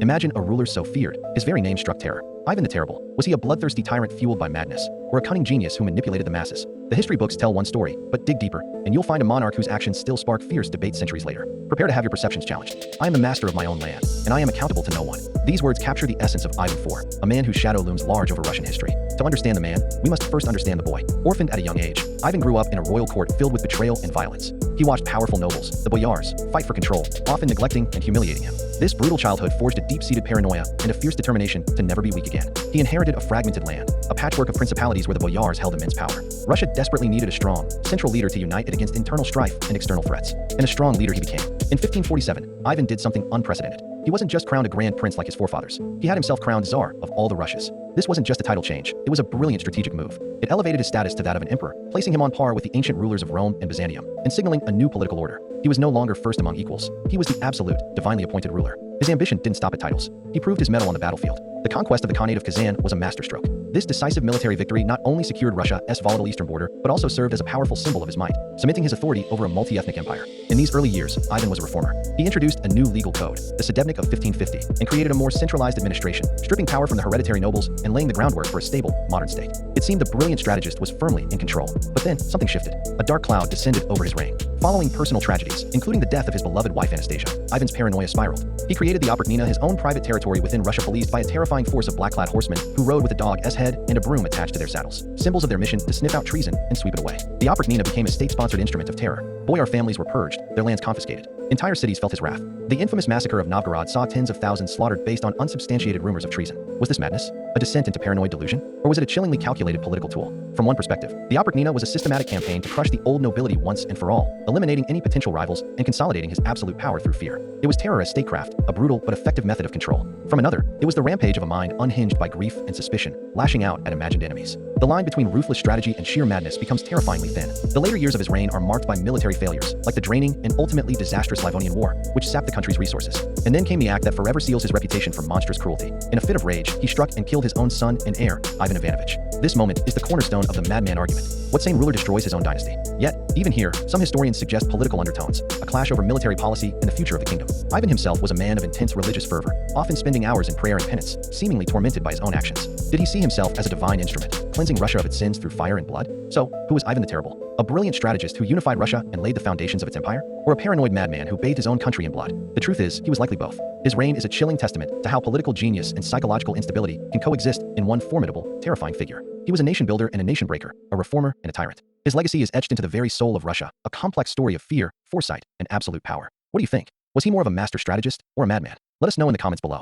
Imagine a ruler so feared, his very name struck terror. Ivan the Terrible. Was he a bloodthirsty tyrant fueled by madness, or a cunning genius who manipulated the masses? The history books tell one story, but dig deeper, and you'll find a monarch whose actions still spark fierce debate centuries later. Prepare to have your perceptions challenged. I am the master of my own land, and I am accountable to no one. These words capture the essence of Ivan IV, a man whose shadow looms large over Russian history. To understand the man, we must first understand the boy. Orphaned at a young age, Ivan grew up in a royal court filled with betrayal and violence. He watched powerful nobles, the boyars, fight for control, often neglecting and humiliating him. This brutal childhood forged a deep-seated paranoia and a fierce determination to never be weak again. He inherited a fragmented land, a patchwork of principalities where the boyars held immense power. Russia desperately needed a strong, central leader to unite it against internal strife and external threats. And a strong leader he became. In 1547, Ivan did something unprecedented. He wasn't just crowned a grand prince like his forefathers. He had himself crowned Tsar of all the Russias. This wasn't just a title change, it was a brilliant strategic move. It elevated his status to that of an emperor, placing him on par with the ancient rulers of Rome and Byzantium, and signaling a new political order. He was no longer first among equals. He was the absolute, divinely appointed ruler. His ambition didn't stop at titles. He proved his mettle on the battlefield. The conquest of the Khanate of Kazan was a masterstroke. This decisive military victory not only secured Russia's volatile eastern border, but also served as a powerful symbol of his might, cementing his authority over a multi-ethnic empire. In these early years, Ivan was a reformer. He introduced a new legal code, the Strategist of 1550, and created a more centralized administration, stripping power from the hereditary nobles and laying the groundwork for a stable, modern state. It seemed the brilliant strategist was firmly in control. But then, something shifted. A dark cloud descended over his reign. Following personal tragedies, including the death of his beloved wife Anastasia, Ivan's paranoia spiraled. He created the Opernina, his own private territory within Russia, policed by a terrifying force of black-clad horsemen who rode with a dog's head and a broom attached to their saddles, symbols of their mission to sniff out treason and sweep it away. The Opernina became a state-sponsored instrument of terror. Boyar families were purged, their lands confiscated. Entire cities felt his wrath. The infamous massacre of Novgorod saw tens of thousands slaughtered based on unsubstantiated rumors of treason. Was this madness? A descent into paranoid delusion? Or was it a chillingly calculated political tool? From one perspective, the Opernina was a systematic campaign to crush the old nobility once and for all, eliminating any potential rivals and consolidating his absolute power through fear. It was terror as statecraft, a brutal but effective method of control. From another, it was the rampage of a mind unhinged by grief and suspicion, lashing out at imagined enemies. The line between ruthless strategy and sheer madness becomes terrifyingly thin. The later years of his reign are marked by military failures, like the draining and ultimately disastrous Livonian War, which sapped the country's resources. And then came the act that forever seals his reputation for monstrous cruelty. In a fit of rage, he struck and killed his own son and heir, Ivan Ivanovich. This moment is the cornerstone of the madman argument. What sane ruler destroys his own dynasty? Yet, even here, some historians suggest political undertones, a clash over military policy and the future of the kingdom. Ivan himself was a man of intense religious fervor, often spending hours in prayer and penance, seemingly tormented by his own actions. Did he see himself as a divine instrument, cleansing Russia of its sins through fire and blood? So, who was Ivan the Terrible? A brilliant strategist who unified Russia and laid the foundations of its empire? Or a paranoid madman who bathed his own country in blood? The truth is, he was likely both. His reign is a chilling testament to how political genius and psychological instability can coexist in one formidable, terrifying figure. He was a nation builder and a nation breaker, a reformer and a tyrant. His legacy is etched into the very soul of Russia, a complex story of fear, foresight, and absolute power. What do you think? Was he more of a master strategist or a madman? Let us know in the comments below.